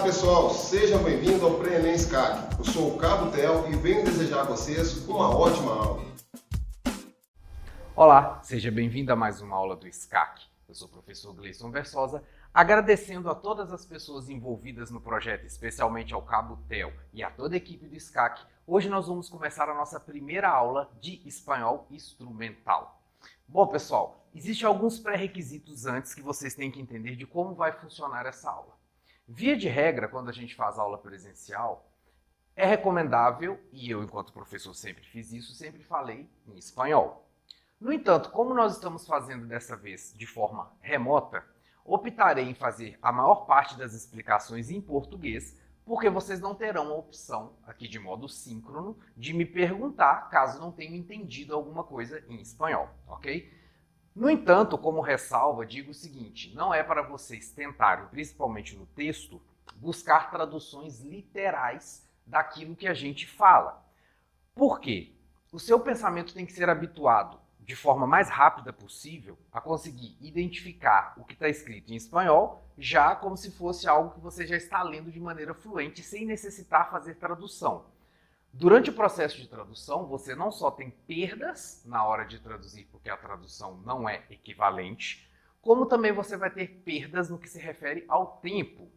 pessoal, sejam bem-vindos ao Pré-ENEM SCAC. Eu sou o Cabo Tel e venho desejar a vocês uma ótima aula. Olá, seja bem-vindo a mais uma aula do SCAC. Eu sou o professor Gleison Versosa, agradecendo a todas as pessoas envolvidas no projeto, especialmente ao Cabo Tel e a toda a equipe do SCAC. Hoje nós vamos começar a nossa primeira aula de espanhol instrumental. Bom, pessoal, existem alguns pré-requisitos antes que vocês têm que entender de como vai funcionar essa aula. Via de regra, quando a gente faz aula presencial, é recomendável, e eu, enquanto professor, sempre fiz isso, sempre falei em espanhol. No entanto, como nós estamos fazendo dessa vez de forma remota, optarei em fazer a maior parte das explicações em português, porque vocês não terão a opção, aqui de modo síncrono, de me perguntar caso não tenham entendido alguma coisa em espanhol, ok? No entanto, como ressalva, digo o seguinte, não é para vocês tentarem, principalmente no texto, buscar traduções literais daquilo que a gente fala. Por quê? O seu pensamento tem que ser habituado, de forma mais rápida possível, a conseguir identificar o que está escrito em espanhol, já como se fosse algo que você já está lendo de maneira fluente, sem necessitar fazer tradução. Durante o processo de tradução, você não só tem perdas na hora de traduzir, porque a tradução não é equivalente, como também você vai ter perdas no que se refere ao tempo.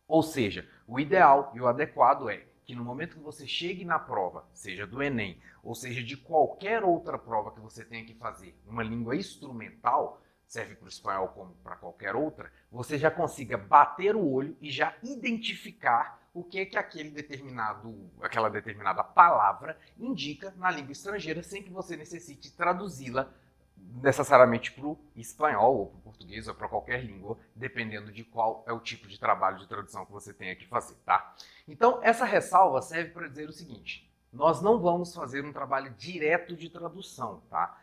Ou seja, o ideal e o adequado é que no momento que você chegue na prova, seja do Enem, ou seja de qualquer outra prova que você tenha que fazer numa língua instrumental, serve para o espanhol como para qualquer outra, você já consiga bater o olho e já identificar o que é que aquela determinada palavra indica na língua estrangeira, sem que você necessite traduzi-la necessariamente para o espanhol, ou para o português, ou para qualquer língua, dependendo de qual é o tipo de trabalho de tradução que você tenha que fazer, tá? Então, essa ressalva serve para dizer o seguinte, nós não vamos fazer um trabalho direto de tradução, tá?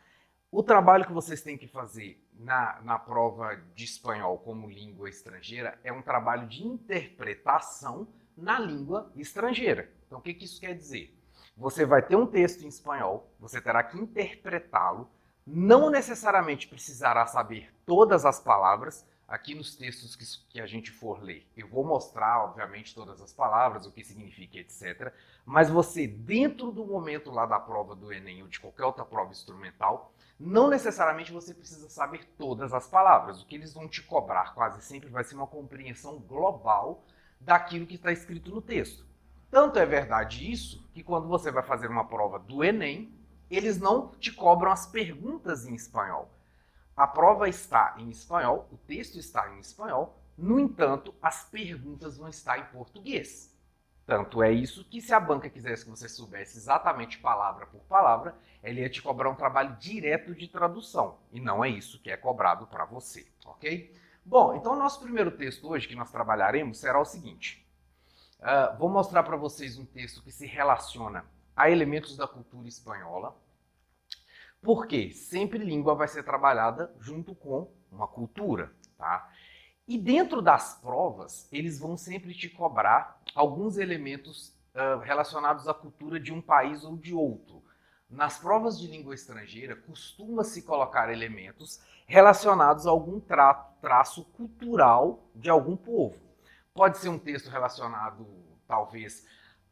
O trabalho que vocês têm que fazer na prova de espanhol como língua estrangeira é um trabalho de interpretação na língua estrangeira. Então, o que isso quer dizer? Você vai ter um texto em espanhol, você terá que interpretá-lo, não necessariamente precisará saber todas as palavras. Aqui nos textos que a gente for ler, eu vou mostrar, obviamente, todas as palavras, o que significa, etc. Mas você, dentro do momento lá da prova do Enem ou de qualquer outra prova instrumental, não necessariamente você precisa saber todas as palavras. O que eles vão te cobrar quase sempre vai ser uma compreensão global daquilo que está escrito no texto. Tanto é verdade isso, que quando você vai fazer uma prova do Enem, eles não te cobram as perguntas em espanhol. A prova está em espanhol, o texto está em espanhol, no entanto, as perguntas vão estar em português. Tanto é isso que se a banca quisesse que você soubesse exatamente palavra por palavra, ela ia te cobrar um trabalho direto de tradução. E não é isso que é cobrado para você, ok? Bom, então o nosso primeiro texto hoje que nós trabalharemos será o seguinte. Vou mostrar para vocês um texto que se relaciona a elementos da cultura espanhola, porque sempre língua vai ser trabalhada junto com uma cultura, tá? E dentro das provas, eles vão sempre te cobrar alguns elementos relacionados à cultura de um país ou de outro. Nas provas de língua estrangeira, costuma-se colocar elementos relacionados a algum traço cultural de algum povo. Pode ser um texto relacionado, talvez,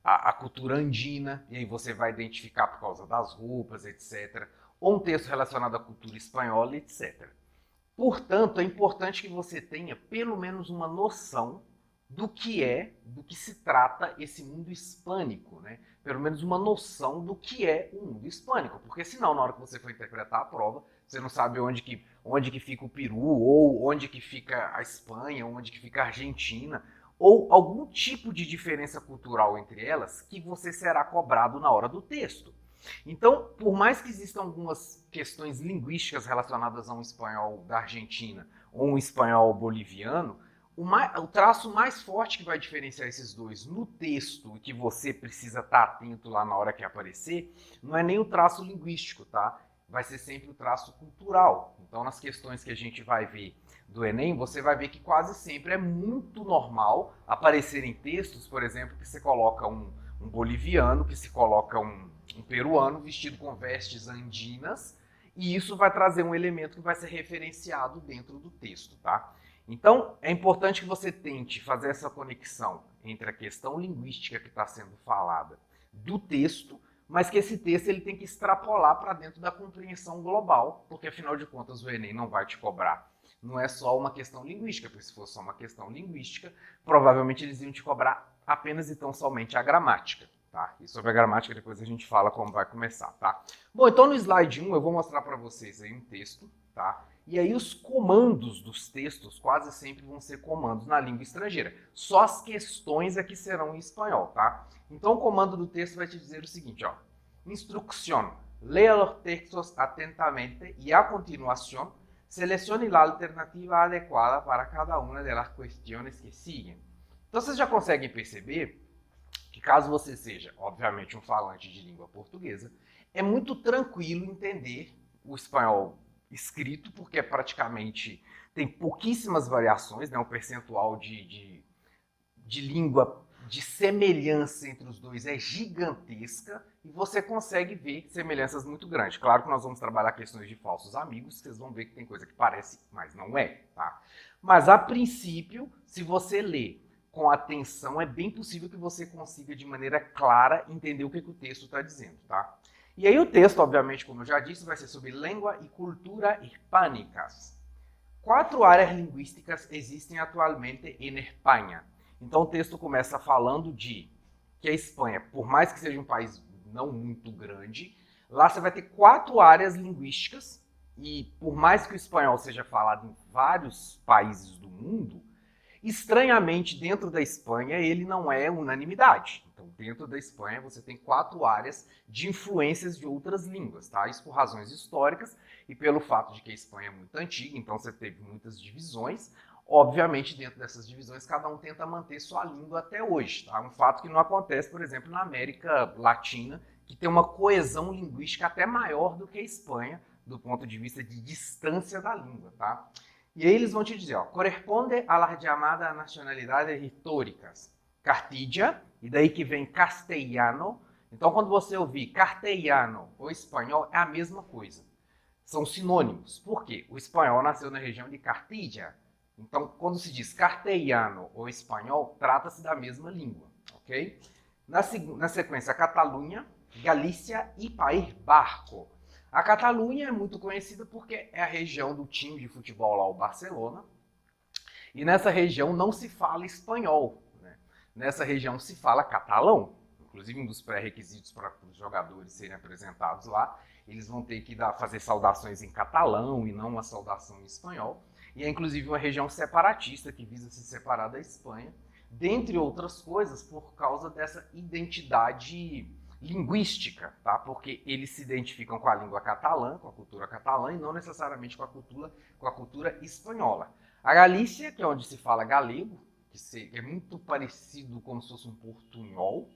à cultura andina, e aí você vai identificar por causa das roupas, etc., ou um texto relacionado à cultura espanhola, etc. Portanto, é importante que você tenha pelo menos uma noção do que se trata esse mundo hispânico, né? Pelo menos uma noção do que é o mundo hispânico, porque senão, na hora que você for interpretar a prova, você não sabe onde que fica o Peru, ou onde que fica a Espanha, onde que fica a Argentina, ou algum tipo de diferença cultural entre elas que você será cobrado na hora do texto. Então, por mais que existam algumas questões linguísticas relacionadas a um espanhol da Argentina ou um espanhol boliviano, o traço mais forte que vai diferenciar esses dois no texto e que você precisa estar atento lá na hora que aparecer, não é nem o traço linguístico, tá? Vai ser sempre o traço cultural. Então, nas questões que a gente vai ver do Enem, você vai ver que quase sempre é muito normal aparecerem textos, por exemplo, que você coloca um boliviano, que se coloca um peruano vestido com vestes andinas e isso vai trazer um elemento que vai ser referenciado dentro do texto, tá? Então, é importante que você tente fazer essa conexão entre a questão linguística que está sendo falada do texto, mas que esse texto ele tem que extrapolar para dentro da compreensão global, porque afinal de contas o Enem não vai te cobrar. Não é só uma questão linguística, porque se fosse só uma questão linguística, provavelmente eles iam te cobrar apenas e tão somente a gramática. Tá? E sobre a gramática depois a gente fala como vai começar. Tá? Bom, então no slide 1 eu vou mostrar para vocês aí um texto. Tá? E aí os comandos dos textos quase sempre vão ser comandos na língua estrangeira. Só as questões é que serão em espanhol. Tá? Então o comando do texto vai te dizer o seguinte, ó. Instrucción. Lea los textos atentamente y a continuación selecione la alternativa adequada para cada una de las cuestiones que siguen. Então vocês já conseguem perceber que caso você seja, obviamente, um falante de língua portuguesa, é muito tranquilo entender o espanhol escrito, porque praticamente tem pouquíssimas variações, né? Um percentual de língua, de semelhança entre os dois é gigantesca e você consegue ver semelhanças muito grandes. Claro que nós vamos trabalhar questões de falsos amigos, vocês vão ver que tem coisa que parece, mas não é, tá? Mas, a princípio, se você ler com atenção, é bem possível que você consiga, de maneira clara, entender o que o texto está dizendo, tá? E aí o texto, obviamente, como eu já disse, vai ser sobre língua e cultura hispânicas. 4 áreas linguísticas existem atualmente em Espanha. Então o texto começa falando de que a Espanha, por mais que seja um país não muito grande, lá você vai ter 4 áreas linguísticas e por mais que o espanhol seja falado em vários países do mundo, estranhamente dentro da Espanha ele não é unanimidade. Então dentro da Espanha você tem 4 áreas de influências de outras línguas, tá? Isso por razões históricas e pelo fato de que a Espanha é muito antiga, então você teve muitas divisões. Obviamente, dentro dessas divisões, cada um tenta manter sua língua até hoje. Tá? Um fato que não acontece, por exemplo, na América Latina, que tem uma coesão linguística até maior do que a Espanha, do ponto de vista de distância da língua. Tá? E aí eles vão te dizer, ó, corresponde a las llamadas nacionalidades históricas. Castilla, e daí que vem castelhano. Então, quando você ouvir castelhano ou espanhol, é a mesma coisa. São sinônimos. Por quê? O espanhol nasceu na região de Castilla. Então, quando se diz castelhano ou espanhol, trata-se da mesma língua, ok? Na sequência, Catalunha, Galícia e País Basco. A Catalunha é muito conhecida porque é a região do time de futebol lá, o Barcelona. E nessa região não se fala espanhol, né? Nessa região se fala catalão. Inclusive, um dos pré-requisitos para os jogadores serem apresentados lá, eles vão ter que fazer saudações em catalão e não uma saudação em espanhol. E é inclusive uma região separatista que visa se separar da Espanha, dentre outras coisas, por causa dessa identidade linguística, tá? Porque eles se identificam com a língua catalã, com a cultura catalã, e não necessariamente com a cultura espanhola. A Galícia, que é onde se fala galego, que é muito parecido como se fosse um portunhol,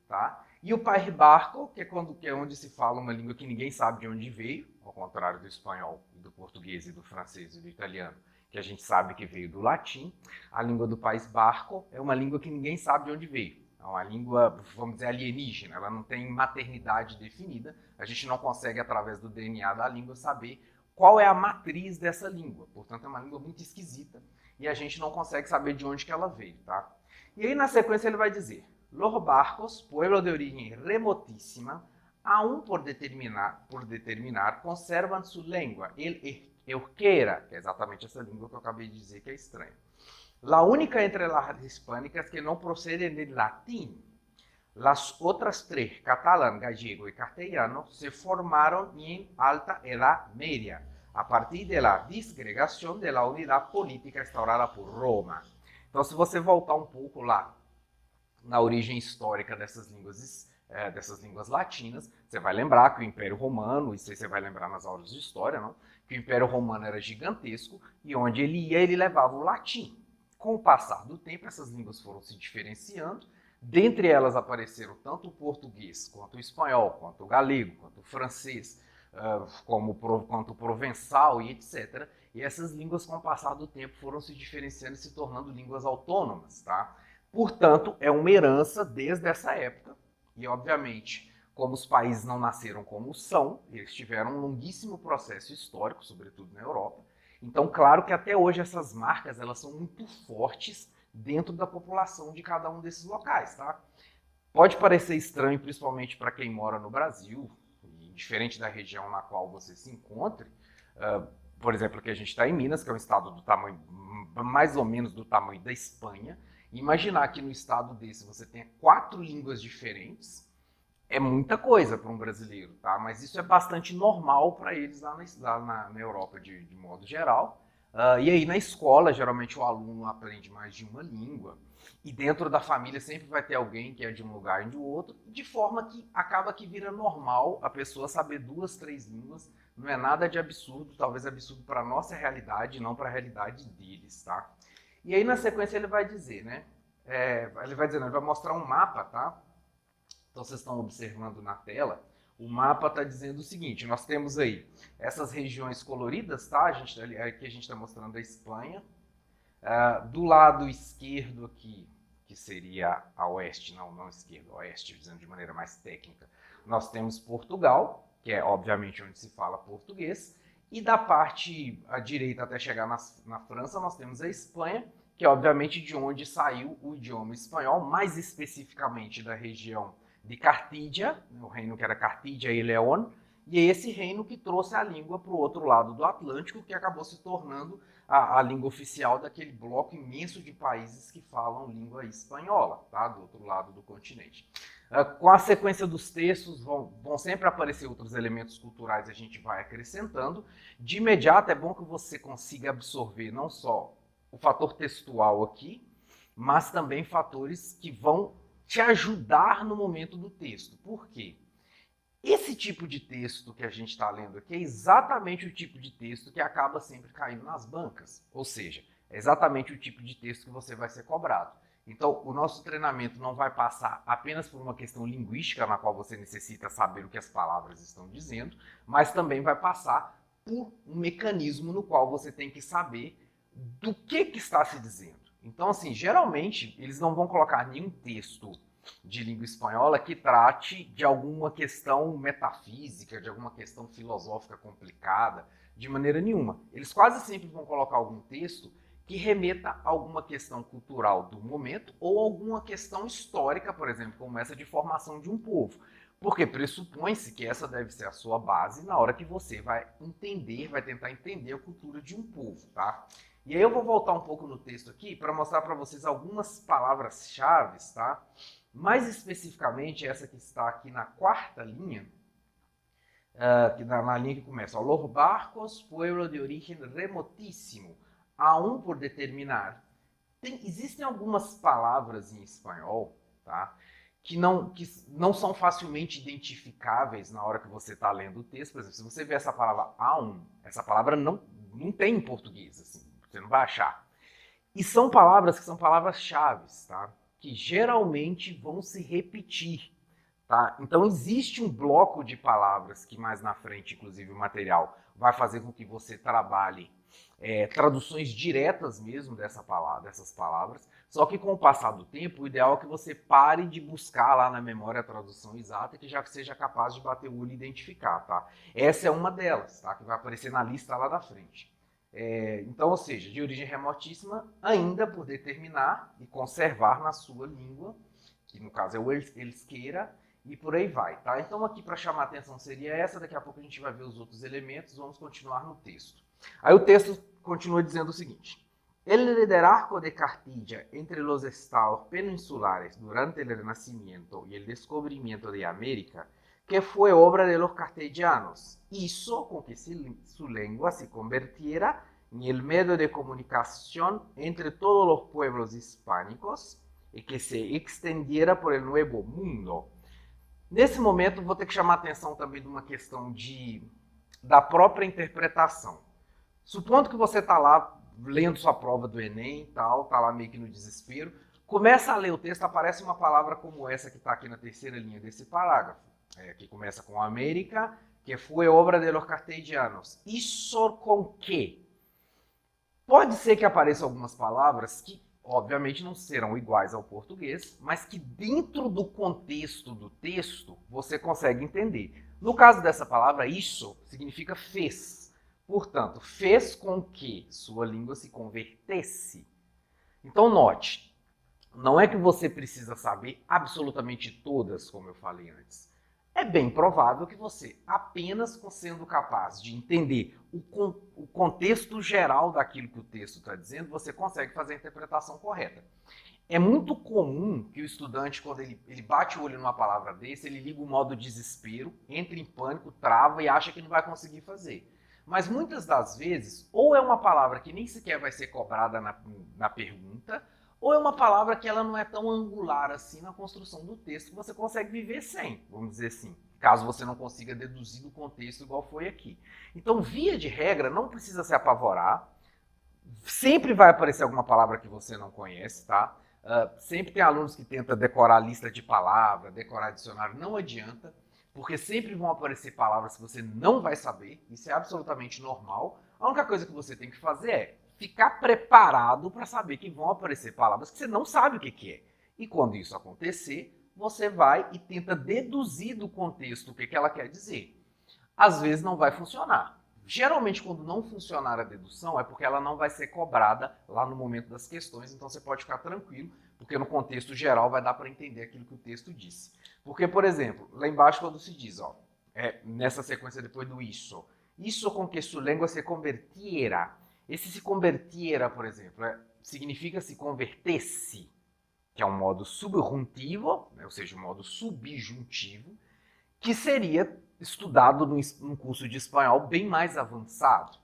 tá? E o País Basco, que é onde se fala uma língua que ninguém sabe de onde veio, ao contrário do espanhol, do português, e do francês e do italiano, que a gente sabe que veio do latim. A língua do País Basco é uma língua que ninguém sabe de onde veio. É uma língua, vamos dizer, alienígena. Ela não tem maternidade definida. A gente não consegue, através do DNA da língua, saber qual é a matriz dessa língua. Portanto, é uma língua muito esquisita e a gente não consegue saber de onde que ela veio, tá? E aí, na sequência, ele vai dizer: Los Bascos, pueblo de origem remotíssima, aún por determinar, conservan su lengua, el euskera, que é exatamente essa língua que eu acabei de dizer que é estranha. La única entre las hispánicas que no proceden del latín. Las otras 3, catalán, gallego y castellano, se formaron en alta edad media, a partir de la disgregación de la unidad política instaurada por Roma. Então, se você voltar um pouco lá na origem histórica dessas línguas latinas, você vai lembrar que o Império Romano, isso aí você vai lembrar nas aulas de história, não? Que o Império Romano era gigantesco e onde ele ia, ele levava o latim. Com o passar do tempo, essas línguas foram se diferenciando. Dentre elas apareceram tanto o português, quanto o espanhol, quanto o galego, quanto o francês, quanto o provençal e etc. E essas línguas, com o passar do tempo, foram se diferenciando e se tornando línguas autônomas, tá? Portanto, é uma herança desde essa época. E, obviamente, como os países não nasceram como são, eles tiveram um longuíssimo processo histórico, sobretudo na Europa. Então, claro que até hoje essas marcas elas são muito fortes dentro da população de cada um desses locais, tá? Pode parecer estranho, principalmente para quem mora no Brasil, e diferente da região na qual você se encontre. Por exemplo, aqui a gente está em Minas, que é um estado do tamanho, mais ou menos do tamanho da Espanha. Imaginar que no estado desse você tenha 4 línguas diferentes é muita coisa para um brasileiro, tá? Mas isso é bastante normal para eles lá na Europa, de modo geral. E aí na escola, geralmente o aluno aprende mais de uma língua. E dentro da família sempre vai ter alguém que é de um lugar e de outro, de forma que acaba que vira normal a pessoa saber 2, 3 línguas. Não é nada de absurdo, talvez absurdo para a nossa realidade, não para a realidade deles, tá? E aí na sequência ele vai dizer, né? Ele vai mostrar um mapa, tá? Então vocês estão observando na tela, o mapa está dizendo o seguinte, nós temos aí essas regiões coloridas, tá? Aqui a gente está mostrando a Espanha. Do lado esquerdo aqui, que seria a oeste, não esquerdo, a oeste, dizendo de maneira mais técnica, nós temos Portugal, que é obviamente onde se fala português, e da parte à direita até chegar na França, nós temos a Espanha, que é obviamente de onde saiu o idioma espanhol, mais especificamente da região de Cartídia, o reino que era Cartídia e León, e é esse reino que trouxe a língua para o outro lado do Atlântico, que acabou se tornando a língua oficial daquele bloco imenso de países que falam língua espanhola, tá? Do outro lado do continente. Com a sequência dos textos, vão sempre aparecer outros elementos culturais, a gente vai acrescentando. De imediato, é bom que você consiga absorver não só o fator textual aqui, mas também fatores que vão te ajudar no momento do texto. Por quê? Esse tipo de texto que a gente está lendo aqui é exatamente o tipo de texto que acaba sempre caindo nas bancas. Ou seja, é exatamente o tipo de texto que você vai ser cobrado. Então, o nosso treinamento não vai passar apenas por uma questão linguística, na qual você necessita saber o que as palavras estão dizendo, mas também vai passar por um mecanismo no qual você tem que saber do que está se dizendo. Então, assim, geralmente, eles não vão colocar nenhum texto de língua espanhola que trate de alguma questão metafísica, de alguma questão filosófica complicada, de maneira nenhuma. Eles quase sempre vão colocar algum texto que remeta a alguma questão cultural do momento ou alguma questão histórica, por exemplo, como essa de formação de um povo. Porque pressupõe-se que essa deve ser a sua base na hora que você vai tentar entender a cultura de um povo, tá? E aí eu vou voltar um pouco no texto aqui para mostrar para vocês algumas palavras-chave, tá? Mais especificamente essa que está aqui na 4ª linha, na linha que começa, Los barcos, pueblo de origen remotíssimo, aún por determinar. Existem algumas palavras em espanhol, tá? Que não são facilmente identificáveis na hora que você está lendo o texto. Por exemplo, se você vê essa palavra aún, essa palavra não tem em português, assim, você não vai achar. E são palavras que são palavras-chave, tá? Que geralmente vão se repetir, tá? Então existe um bloco de palavras que mais na frente, inclusive o material, vai fazer com que você trabalhe traduções diretas mesmo dessas palavras, só que com o passar do tempo, o ideal é que você pare de buscar lá na memória a tradução exata, que já seja capaz de bater o olho e identificar, tá? Essa é uma delas, tá? Que vai aparecer na lista lá da frente. Então, ou seja, de origem remotíssima, ainda por determinar e conservar na sua língua, que no caso é o euskera, e por aí vai, tá? Então aqui para chamar a atenção seria essa, daqui a pouco a gente vai ver os outros elementos, vamos continuar no texto. Aí o texto continua dizendo o seguinte: El liderazgo de Cartilla entre los estados peninsulares durante el Renacimiento y el descubrimiento de América, que fue obra de los castellanos, hizo con que su lengua se convirtiera en el medio de comunicación entre todos los pueblos hispánicos y que se extendiera por el Nuevo Mundo. Nesse momento, vou ter que chamar a atenção também de uma questão da própria interpretação. Supondo que você está lá lendo sua prova do Enem, tal, está lá meio que no desespero, começa a ler o texto, aparece uma palavra como essa que está aqui na 3ª linha desse parágrafo, que começa com América, que foi obra de los castellanos. Isso com que? Pode ser que apareçam algumas palavras que obviamente não serão iguais ao português, mas que dentro do contexto do texto você consegue entender. No caso dessa palavra, isso significa fez. Portanto, fez com que sua língua se convertesse. Então, note, não é que você precisa saber absolutamente todas, como eu falei antes. É bem provável que você, apenas sendo capaz de entender o contexto geral daquilo que o texto está dizendo, você consegue fazer a interpretação correta. É muito comum que o estudante, quando ele bate o olho numa palavra desse, ele liga o modo desespero, entra em pânico, trava e acha que não vai conseguir fazer. Mas muitas das vezes, ou é uma palavra que nem sequer vai ser cobrada na pergunta, ou é uma palavra que ela não é tão angular assim na construção do texto que você consegue viver sem, vamos dizer assim, caso você não consiga deduzir do contexto igual foi aqui. Então, via de regra, não precisa se apavorar, sempre vai aparecer alguma palavra que você não conhece, tá? Sempre tem alunos que tentam decorar lista de palavras, decorar dicionário, não adianta, porque sempre vão aparecer palavras que você não vai saber, isso é absolutamente normal. A única coisa que você tem que fazer é ficar preparado para saber que vão aparecer palavras que você não sabe o que é. E quando isso acontecer, você vai e tenta deduzir do contexto o que ela quer dizer. Às vezes não vai funcionar. Geralmente, quando não funcionar a dedução, é porque ela não vai ser cobrada lá no momento das questões, então você pode ficar tranquilo, porque no contexto geral vai dar para entender aquilo que o texto disse. Porque, por exemplo, lá embaixo quando se diz, nessa sequência depois do isso com que sua língua se convertiera. Esse se convertiera, por exemplo, significa se convertesse, que é um modo subjuntivo, ou seja, um modo subjuntivo, que seria estudado num curso de espanhol bem mais avançado.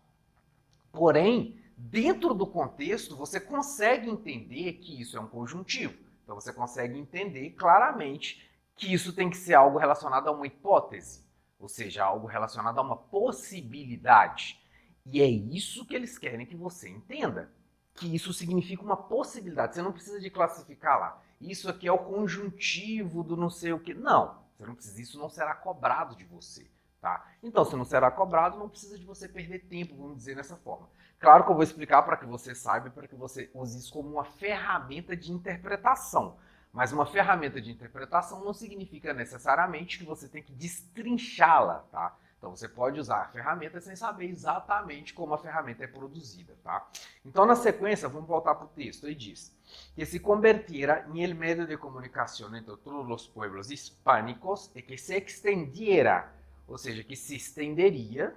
Porém, dentro do contexto, você consegue entender que isso é um conjuntivo. Então, você consegue entender claramente que isso tem que ser algo relacionado a uma hipótese, ou seja, algo relacionado a uma possibilidade. E é isso que eles querem que você entenda, que isso significa uma possibilidade. Você não precisa de classificar lá. Isso aqui é o conjuntivo do não sei o que. Não, você não precisa, isso não será cobrado de você. Tá? Então, se não será cobrado, não precisa de você perder tempo, vamos dizer dessa forma. Claro que eu vou explicar para que você saiba e para que você use isso como uma ferramenta de interpretação. Mas uma ferramenta de interpretação não significa necessariamente que você tem que destrinchá-la, tá? Então você pode usar a ferramenta sem saber exatamente como a ferramenta é produzida, tá? Então na sequência, vamos voltar para o texto, ele diz que se convertiera em el medio de comunicación entre todos os pueblos hispânicos e que se extendiera, ou seja, que se estenderia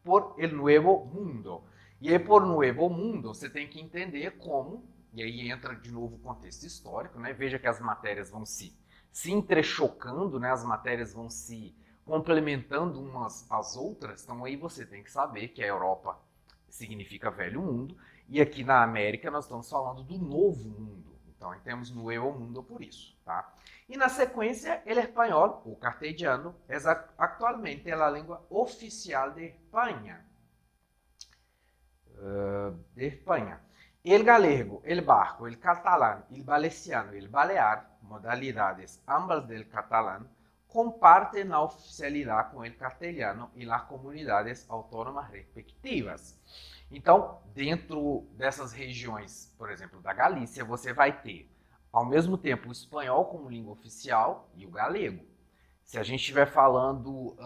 por el nuevo mundo. E aí por nuevo mundo você tem que entender como, e aí entra de novo o contexto histórico, né? Veja que as matérias vão se entrechocando, né? As matérias vão se complementando umas às outras, então aí você tem que saber que a Europa significa velho mundo, e aqui na América nós estamos falando do novo mundo, então temos nuevo mundo por isso, tá? E na sequência, el espanhol, o castellano, é atualmente a língua oficial de Espanha. El galego, el basco, el catalán, el valenciano y el balear, modalidades ambas del catalán, compartem la oficialidade com o castelhano e las comunidades autônomas respectivas. Então, dentro dessas regiões, por exemplo, da Galícia, você vai ter, ao mesmo tempo, o espanhol como língua oficial e o galego. Se a gente estiver falando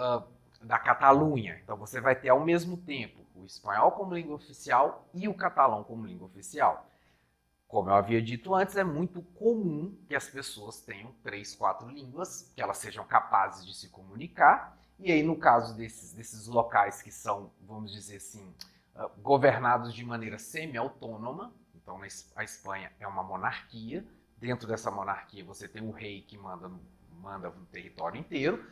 da Catalunha, então você vai ter, ao mesmo tempo, o espanhol como língua oficial e o catalão como língua oficial. Como eu havia dito antes, é muito comum que as pessoas tenham 3, 4 línguas, que elas sejam capazes de se comunicar. E aí, no caso desses locais que são, vamos dizer assim, governados de maneira semi-autônoma, então a Espanha é uma monarquia, dentro dessa monarquia você tem o rei que manda no território inteiro,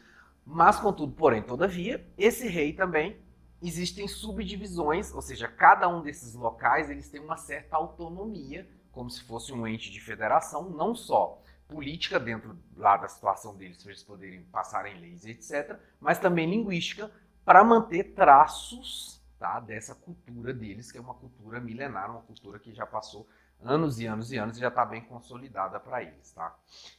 mas, contudo, porém, todavia, esse rei também existem subdivisões, ou seja, cada um desses locais eles têm uma certa autonomia, como se fosse um ente de federação, não só política dentro lá da situação deles, para eles poderem passar em leis, etc., mas também linguística, para manter traços, tá, dessa cultura deles, que é uma cultura milenar, uma cultura que já passou anos e anos e anos e já está bem consolidada para eles. Tá?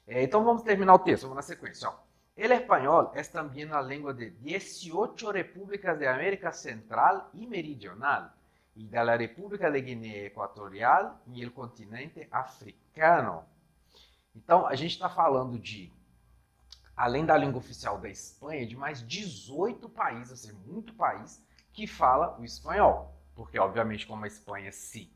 Então vamos terminar o texto, vamos na sequência. Ó. El español es también la lengua de 18 repúblicas de América Central y Meridional y de la República de Guinea Equatorial e el continente africano. Então, a gente está falando de, além da língua oficial da Espanha, de mais 18 países, ou seja, muito país, que fala o espanhol. Porque, obviamente, como a Espanha se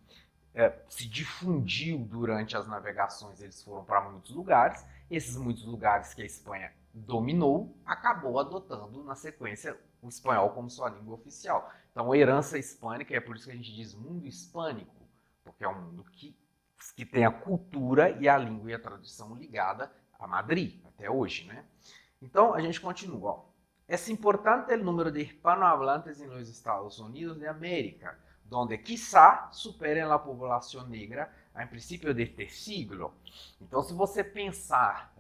difundiu durante as navegações, eles foram para muitos lugares. Esses muitos lugares que a Espanha dominou, acabou adotando, na sequência, o espanhol como sua língua oficial. Então, a herança hispânica, é por isso que a gente diz mundo hispânico, porque é um mundo que tem a cultura e a língua e a tradição ligada a Madrid, até hoje, né? Então, a gente continua. Ó. Es importante el número de hispanohablantes en los Estados Unidos de América, donde quizá superen la población negra a princípio deste siglo. Então, se você pensar,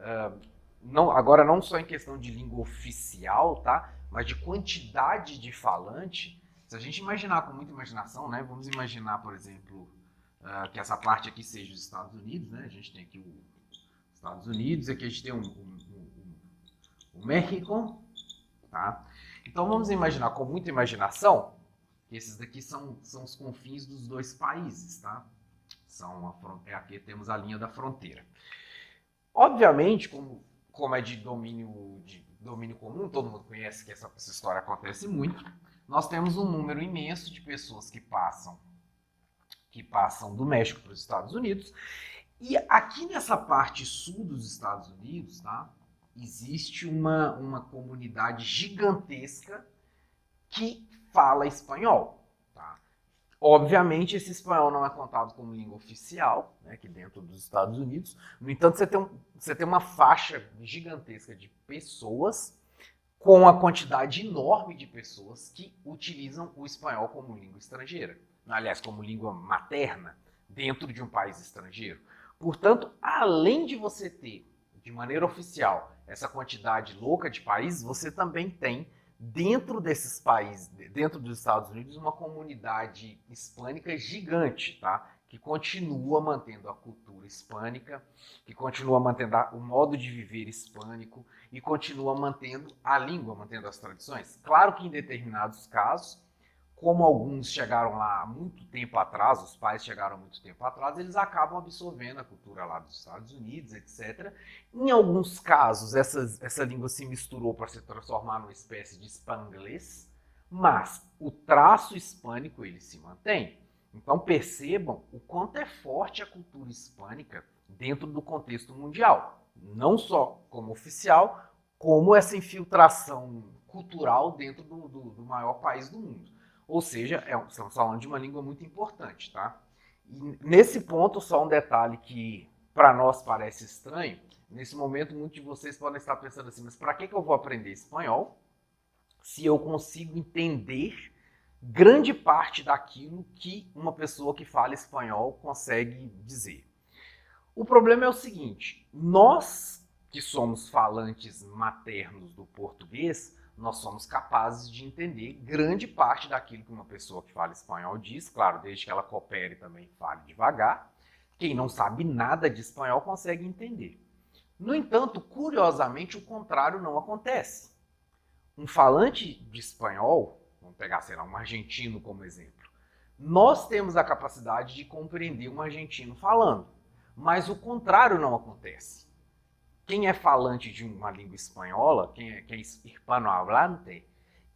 agora não só em questão de língua oficial, tá? Mas de quantidade de falante, se a gente imaginar com muita imaginação, né? Vamos imaginar, por exemplo, que essa parte aqui seja os Estados Unidos, né? A gente tem aqui os Estados Unidos, aqui a gente tem o México, tá? Então vamos imaginar com muita imaginação que esses daqui são os confins dos dois países, tá? Aqui temos a linha da fronteira. Obviamente, como é de domínio comum, todo mundo conhece que essa história acontece muito, nós temos um número imenso de pessoas que passam do México para os Estados Unidos. E aqui nessa parte sul dos Estados Unidos, tá, existe uma comunidade gigantesca que fala espanhol. Tá? Obviamente, esse espanhol não é contado como língua oficial, né, aqui dentro dos Estados Unidos. No entanto, você tem uma faixa gigantesca de pessoas com a quantidade enorme de pessoas que utilizam o espanhol como língua estrangeira. Aliás, como língua materna, dentro de um país estrangeiro. Portanto, além de você ter, de maneira oficial, essa quantidade louca de países, você também tem, dentro desses países, dentro dos Estados Unidos, uma comunidade hispânica gigante, tá? Que continua mantendo a cultura hispânica, que continua mantendo o modo de viver hispânico e continua mantendo a língua, mantendo as tradições. Claro que em determinados casos, como alguns chegaram lá há muito tempo atrás, os pais chegaram há muito tempo atrás, eles acabam absorvendo a cultura lá dos Estados Unidos, etc. Em alguns casos, essa língua se misturou para se transformar numa espécie de spanglês, mas o traço hispânico ele se mantém. Então percebam o quanto é forte a cultura hispânica dentro do contexto mundial. Não só como oficial, como essa infiltração cultural dentro do maior país do mundo. Ou seja, estamos falando de uma língua muito importante, tá? E nesse ponto, só um detalhe que para nós parece estranho. Nesse momento, muitos de vocês podem estar pensando assim, mas para que eu vou aprender espanhol se eu consigo entender grande parte daquilo que uma pessoa que fala espanhol consegue dizer? O problema é o seguinte, nós que somos falantes maternos do português, nós somos capazes de entender grande parte daquilo que uma pessoa que fala espanhol diz, claro, desde que ela coopere também fale devagar. Quem não sabe nada de espanhol consegue entender. No entanto, curiosamente, o contrário não acontece. Um falante de espanhol, vamos pegar, sei lá, um argentino como exemplo, nós temos a capacidade de compreender um argentino falando, mas o contrário não acontece. Quem é falante de uma língua espanhola, quem é hispanohablante,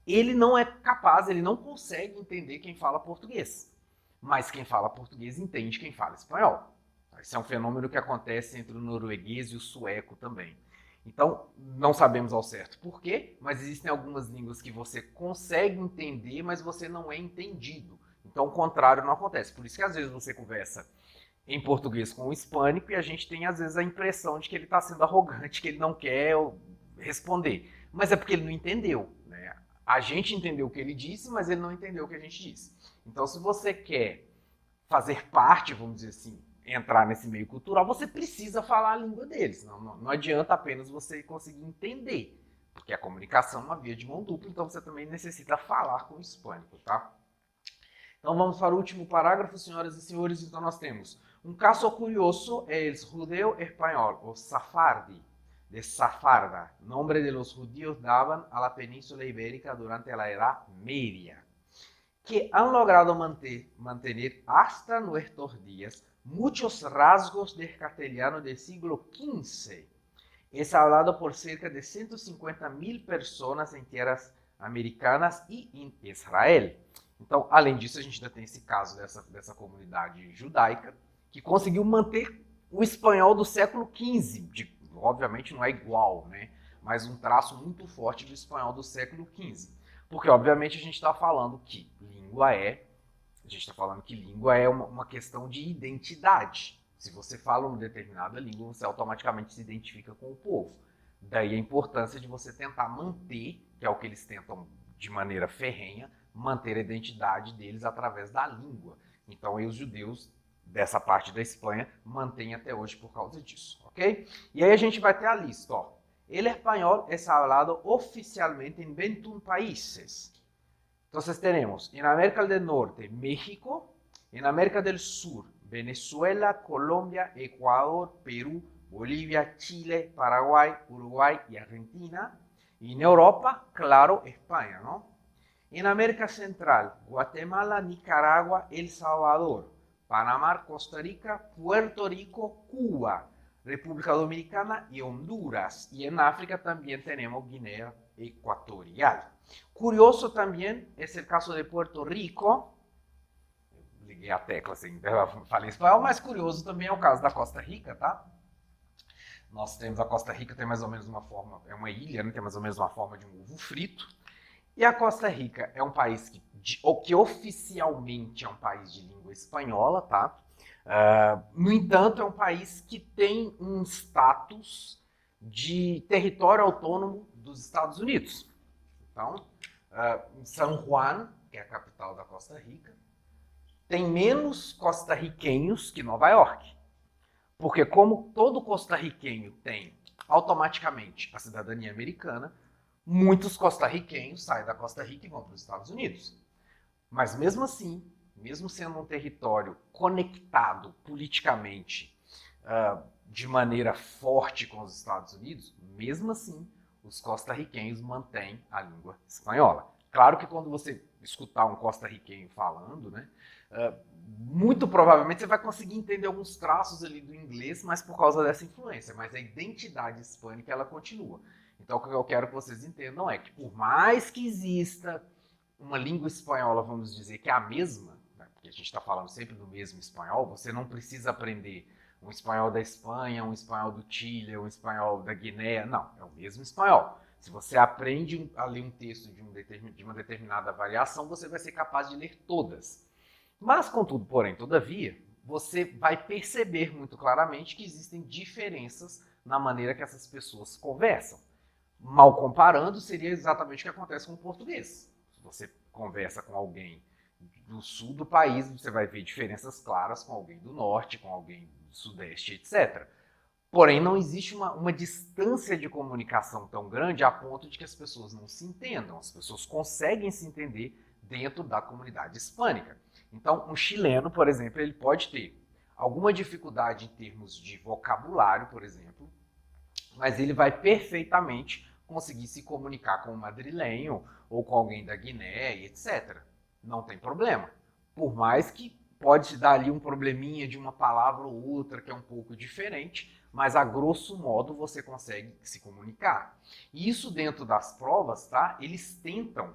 ele não é capaz, ele não consegue entender quem fala português. Mas quem fala português entende quem fala espanhol. Esse é um fenômeno que acontece entre o norueguês e o sueco também. Então, não sabemos ao certo por quê, mas existem algumas línguas que você consegue entender, mas você não é entendido. Então, o contrário não acontece. Por isso que às vezes você conversa em português com o hispânico e a gente tem às vezes a impressão de que ele está sendo arrogante, que ele não quer responder. Mas é porque ele não entendeu, né? A gente entendeu o que ele disse, mas ele não entendeu o que a gente disse. Então, se você quer fazer parte, vamos dizer assim, entrar nesse meio cultural, você precisa falar a língua deles. Não adianta apenas você conseguir entender, porque a comunicação é uma via de mão dupla, então você também necessita falar com o hispânico, tá? Então vamos para o último parágrafo, senhoras e senhores. Então nós temos um caso curioso, el judeo español, o Safardi, de Safarda, nombre de los judíos daban a la península ibérica durante la Edad Media. que han logrado mantener hasta nuestros días muchos rasgos del castellano del siglo XV. Es hablado por cerca de 150.000 personas em tierras americanas e em Israel. Então, além disso, a gente ainda tem esse caso dessa comunidade judaica que conseguiu manter o espanhol do século XV. Obviamente não é igual, né? Mas um traço muito forte do espanhol do século XV. Porque, obviamente, a gente está falando que língua é uma questão de identidade. Se você fala uma determinada língua, você automaticamente se identifica com o povo. Daí a importância de você tentar manter, que é o que eles tentam de maneira ferrenha, manter a identidade deles através da língua. Então, aí os judeus dessa parte da Espanha mantêm até hoje por causa disso, ok? E aí a gente vai ter a lista, ó. El español es hablado oficialmente en 21 países. Entonces tenemos en América del Norte, México, en América del Sur, Venezuela, Colombia, Ecuador, Perú, Bolivia, Chile, Paraguay, Uruguay y Argentina. Y en Europa, claro, España, ¿no? En América Central, Guatemala, Nicaragua, El Salvador, Panamá, Costa Rica, Puerto Rico, Cuba, República Dominicana y Honduras. Y en África también tenemos Guinea Ecuatorial. Curioso también es el caso de Puerto Rico. Liguei a tecla assim, falei espanhol, mas curioso também é o caso da Costa Rica, tá? Nós temos a Costa Rica, tem mais ou menos uma forma, é uma ilha, né? Tem mais ou menos uma forma de um ovo frito. E a Costa Rica é um país que oficialmente é um país de língua espanhola, tá? No entanto, é um país que tem um status de território autônomo dos Estados Unidos. Então, San Juan, que é a capital da Costa Rica, tem menos costarriquenhos que Nova York. Porque como todo costarriquenho tem automaticamente a cidadania americana, muitos costarriquenhos saem da Costa Rica e vão para os Estados Unidos. Mas mesmo assim, mesmo sendo um território conectado politicamente de maneira forte com os Estados Unidos, mesmo assim, os costarriquenhos mantêm a língua espanhola. Claro que quando você escutar um costarriquenho falando, né, muito provavelmente você vai conseguir entender alguns traços ali do inglês, mas por causa dessa influência. Mas a identidade hispânica, ela continua. Então, o que eu quero que vocês entendam é que, por mais que exista uma língua espanhola, vamos dizer, que é a mesma, né, porque a gente está falando sempre do mesmo espanhol, você não precisa aprender um espanhol da Espanha, um espanhol do Chile, um espanhol da Guiné, não, é o mesmo espanhol. Se você aprende a ler um texto de uma determinada variação, você vai ser capaz de ler todas. Mas, contudo, porém, todavia, você vai perceber muito claramente que existem diferenças na maneira que essas pessoas conversam. Mal comparando, seria exatamente o que acontece com o português. Se você conversa com alguém do sul do país, você vai ver diferenças claras com alguém do norte, com alguém do sudeste, etc. Porém, não existe uma distância de comunicação tão grande a ponto de que as pessoas não se entendam. As pessoas conseguem se entender dentro da comunidade hispânica. Então, um chileno, por exemplo, ele pode ter alguma dificuldade em termos de vocabulário, por exemplo, mas ele vai perfeitamente conseguir se comunicar com um madrilenho ou com alguém da Guiné, etc. Não tem problema. Por mais que pode dar ali um probleminha de uma palavra ou outra que é um pouco diferente, mas a grosso modo você consegue se comunicar. E isso dentro das provas, tá? Eles tentam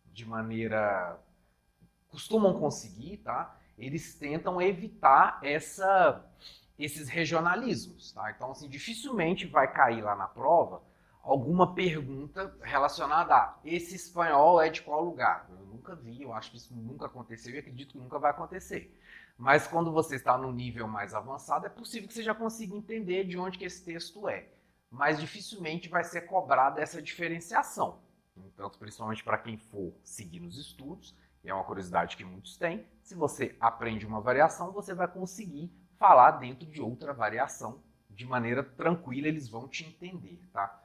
de maneira... costumam conseguir, tá? Eles tentam evitar esses regionalismos, tá? Então, assim, dificilmente vai cair lá na prova alguma pergunta relacionada a esse espanhol é de qual lugar. Eu nunca vi, eu acho que isso nunca aconteceu e acredito que nunca vai acontecer. Mas quando você está no nível mais avançado, é possível que você já consiga entender de onde que esse texto é. Mas dificilmente vai ser cobrada essa diferenciação. Então, principalmente para quem for seguir nos estudos, e é uma curiosidade que muitos têm, se você aprende uma variação, você vai conseguir falar dentro de outra variação de maneira tranquila, eles vão te entender, tá?